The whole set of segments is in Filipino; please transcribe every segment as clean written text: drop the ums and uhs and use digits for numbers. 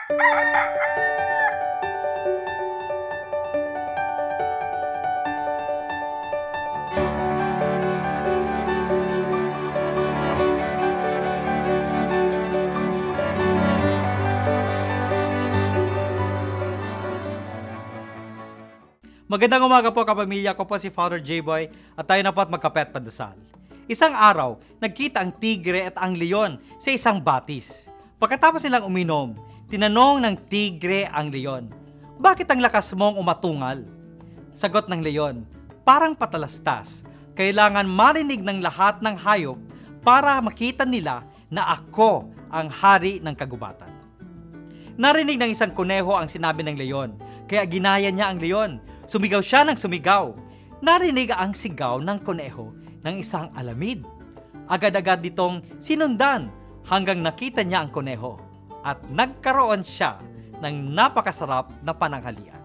Magandang umaga po kapamilya, ko po si Father J-Boy at tayo na po at magkapet pandasal. Isang araw, nagkita ang tigre at ang leon sa isang batis. Pagkatapos nilang uminom, tinanong ng tigre ang leon, "Bakit ang lakas mong umatungal?" Sagot ng leon, "Parang patalastas. Kailangan marinig ng lahat ng hayop para makita nila na ako ang hari ng kagubatan." Narinig ng isang kuneho ang sinabi ng leon, kaya ginaya niya ang leon. Sumigaw siya ng sumigaw. Narinig ang sigaw ng kuneho ng isang alamid. Agad-agad ditong sinundan hanggang nakita niya ang kuneho at nagkaroon siya ng napakasarap na pananghalian.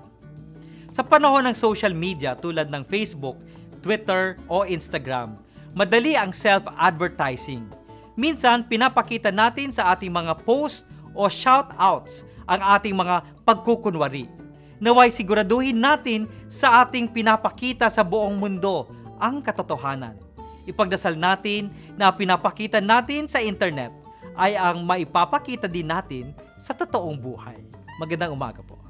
Sa panahon ng social media tulad ng Facebook, Twitter o Instagram, madali ang self-advertising. Minsan, pinapakita natin sa ating mga post o shoutouts ang ating mga pagkukunwari. Naway siguraduhin natin sa ating pinapakita sa buong mundo ang katotohanan. Ipagdasal natin na pinapakita natin sa internet ay ang maipapakita din natin sa totoong buhay. Magandang umaga po.